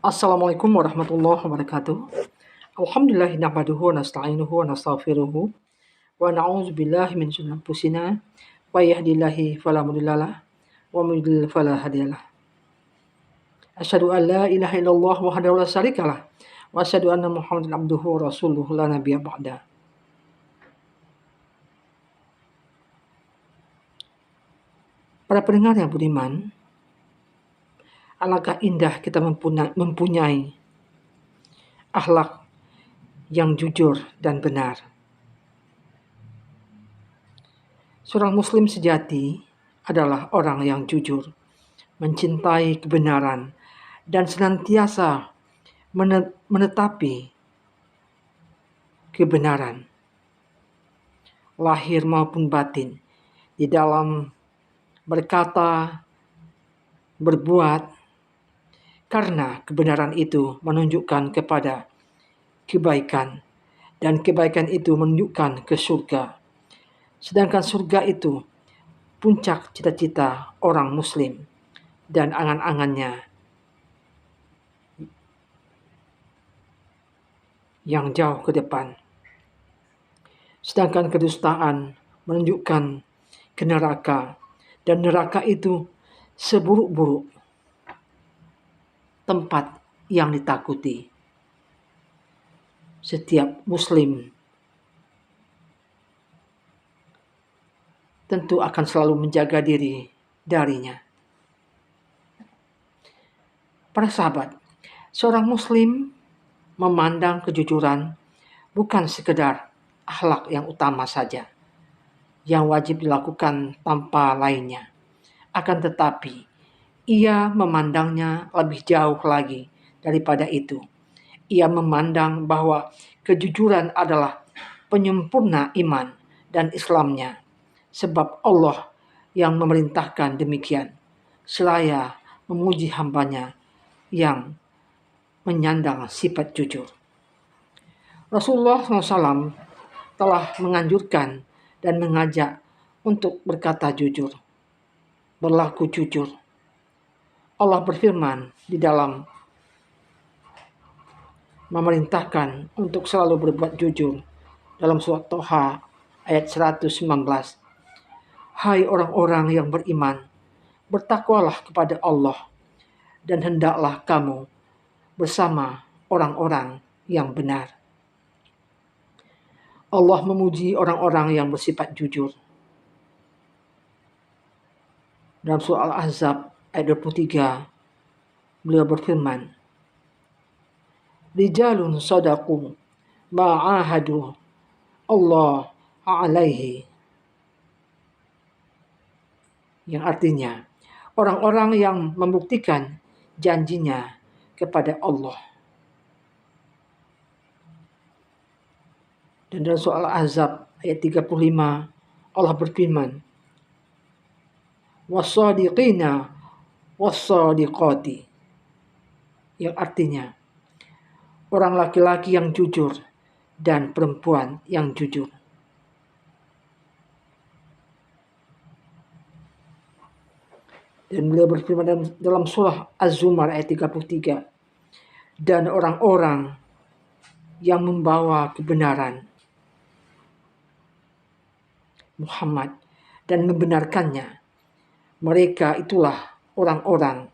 Assalamualaikum warahmatullahi wabarakatuh. Alhamdulillah nahmaduhu wa nasta'inuhu wa nastaghfiruhu wa na'udzu billahi min syururi anfusina wa yahdihillahu fala mudhillalah wa may yudlil fala hadiyalah. Asyhadu an la ilaha illallah wahdahu la syarikalah wa asyhadu anna Muhammadan abduhu wa rasuluhu la nabiyya ba'da. Para pendengar yang budiman, alangkah indah kita mempunyai akhlak yang jujur dan benar. Seorang muslim sejati adalah orang yang jujur, mencintai kebenaran, dan senantiasa menetapi kebenaran, lahir maupun batin, di dalam berkata, berbuat, karena kebenaran itu menunjukkan kepada kebaikan, dan kebaikan itu menunjukkan ke surga. Sedangkan surga itu puncak cita-cita orang muslim dan angan-angannya yang jauh ke depan. Sedangkan kedustaan menunjukkan ke neraka, dan neraka itu seburuk-buruk tempat yang ditakuti. Setiap muslim tentu akan selalu menjaga diri darinya. Para sahabat, seorang muslim memandang kejujuran bukan sekedar akhlak yang utama saja, yang wajib dilakukan tanpa lainnya. Akan tetapi, ia memandangnya lebih jauh lagi daripada itu. Ia memandang bahwa kejujuran adalah penyempurna iman dan Islamnya, sebab Allah yang memerintahkan demikian, seraya memuji hambanya yang menyandang sifat jujur. Rasulullah SAW telah menganjurkan dan mengajak untuk berkata jujur, berlaku jujur. Allah berfirman di dalam memerintahkan untuk selalu berbuat jujur dalam surat Toha ayat 119. Hai orang-orang yang beriman, bertakwalah kepada Allah, dan hendaklah kamu bersama orang-orang yang benar. Allah memuji orang-orang yang bersifat jujur. Dalam surah Al-Ahzab ayat 23, beliau berfirman, Rijalun sadaqu ma'ahadu Allah alaihi. Yang artinya, orang-orang yang membuktikan janjinya kepada Allah. Dan dalam surah Al-Ahzab ayat 35, Allah berfirman, was-sadiqina was-sadiqati. Yang artinya, orang laki-laki yang jujur dan perempuan yang jujur. Dan beliau berfirman dalam surah Az-Zumar ayat 33, dan orang-orang yang membawa kebenaran Muhammad dan membenarkannya, mereka itulah orang-orang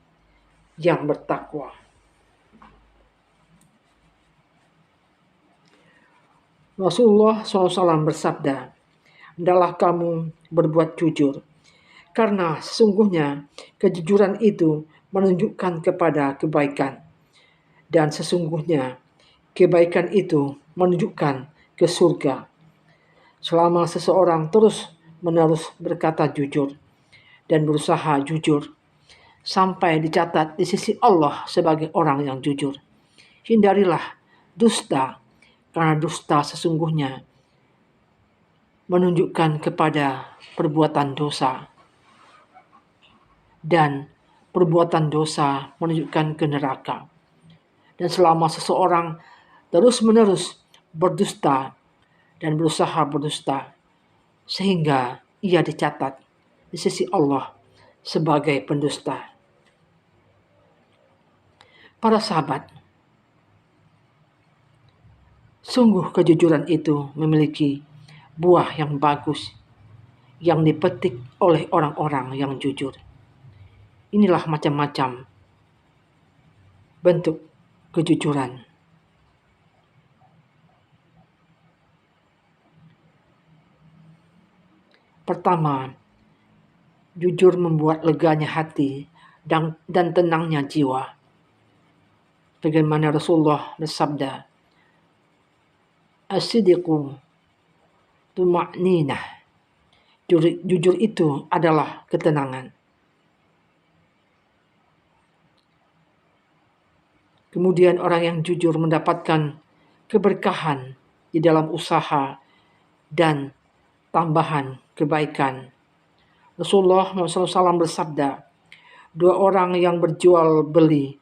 yang bertakwa. Rasulullah SAW bersabda, hendaklah kamu berbuat jujur, karena sesungguhnya kejujuran itu menunjukkan kepada kebaikan, dan sesungguhnya kebaikan itu menunjukkan ke surga. Selama seseorang terus-menerus berkata jujur dan berusaha jujur, sampai dicatat di sisi Allah sebagai orang yang jujur. Hindarilah dusta, karena dusta sesungguhnya menunjukkan kepada perbuatan dosa, dan perbuatan dosa menunjukkan ke neraka. Dan selama seseorang terus-menerus berdusta dan berusaha berdusta, sehingga ia dicatat di sisi Allah sebagai pendusta. Para sahabat, sungguh kejujuran itu memiliki buah yang bagus yang dipetik oleh orang-orang yang jujur. Inilah macam-macam bentuk kejujuran. Pertama, jujur membuat leganya hati dan tenangnya jiwa. Bagaimana Rasulullah bersabda, "As-sidqu tuma'ninah." Jujur itu adalah ketenangan. Kemudian orang yang jujur mendapatkan keberkahan di dalam usaha dan tambahan kebaikan. Rasulullah SAW bersabda, 2 orang yang berjual beli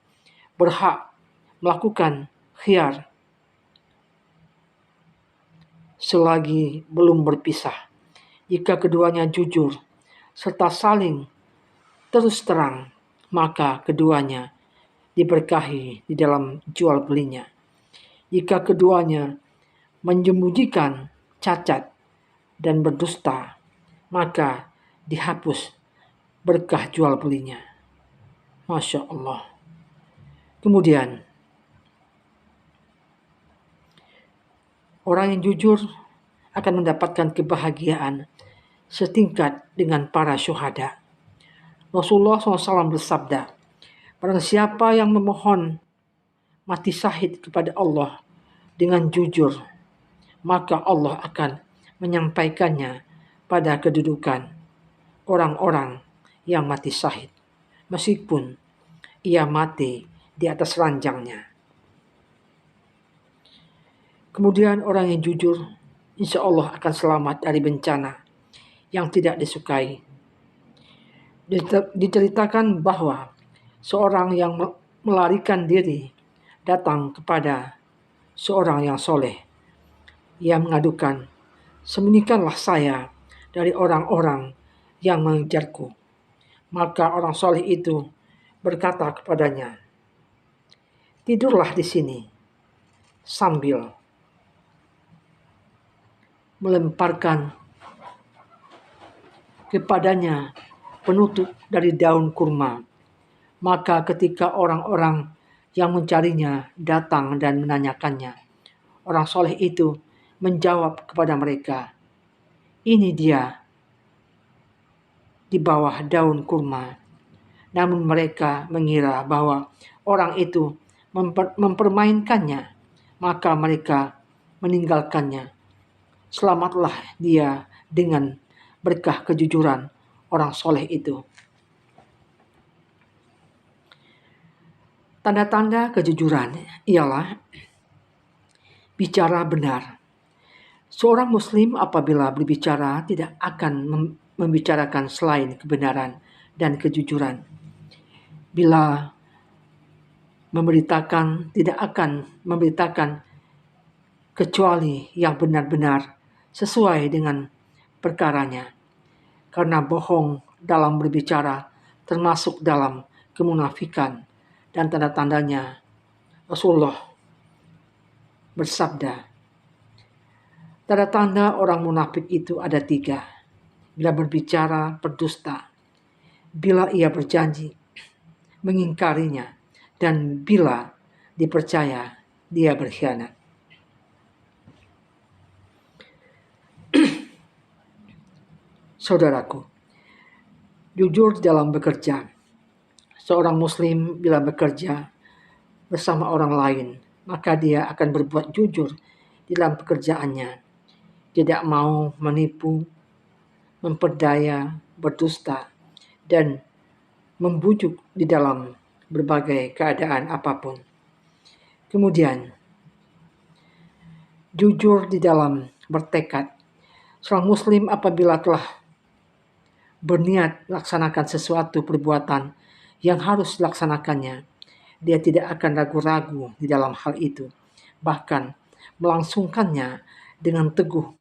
berhak melakukan khiyar selagi belum berpisah. Jika keduanya jujur serta saling terus terang, maka keduanya diberkahi di dalam jual belinya. Jika keduanya menyembunyikan cacat dan berdusta, maka dihapus berkah jual belinya. Masya Allah. Kemudian, orang yang jujur akan mendapatkan kebahagiaan setingkat dengan para syuhada. Rasulullah SAW bersabda, barang siapa yang memohon mati syahid kepada Allah dengan jujur, maka Allah akan menyampaikannya pada kedudukan orang-orang yang mati syahid, meskipun ia mati di atas ranjangnya. Kemudian orang yang jujur, insya Allah akan selamat dari bencana yang tidak disukai. Diceritakan bahwa seorang yang melarikan diri datang kepada seorang yang soleh. Ia mengadukan, sembunyikanlah saya dari orang-orang yang mengejarku. Maka orang soleh itu berkata kepadanya, tidurlah di sini, sambil melemparkan kepadanya penutup dari daun kurma. Maka ketika orang-orang yang mencarinya datang dan menanyakannya, orang soleh itu menjawab kepada mereka, ini dia di bawah daun kurma. Namun mereka mengira bahwa orang itu mempermainkannya, maka mereka meninggalkannya. Selamatlah dia dengan berkah kejujuran orang soleh itu. Tanda-tanda kejujuran ialah bicara benar. Seorang muslim apabila berbicara tidak akan membicarakan selain kebenaran dan kejujuran. Bila memberitakan, tidak akan memberitakan kecuali yang benar-benar sesuai dengan perkaranya. Karena bohong dalam berbicara termasuk dalam kemunafikan dan tanda-tandanya. Rasulullah bersabda, tanda-tanda orang munafik itu ada 3. Bila berbicara berdusta, bila ia berjanji mengingkarinya, dan bila dipercaya dia berkhianat. Saudaraku, jujur dalam bekerja. Seorang muslim bila bekerja bersama orang lain, maka dia akan berbuat jujur di dalam pekerjaannya. Tidak mau menipu, memperdaya, berdusta, dan membujuk di dalam berbagai keadaan apapun. Kemudian, jujur di dalam bertekad. Seorang muslim apabila telah berniat laksanakan sesuatu perbuatan yang harus dilaksanakannya, dia tidak akan ragu-ragu di dalam hal itu, bahkan melangsungkannya dengan teguh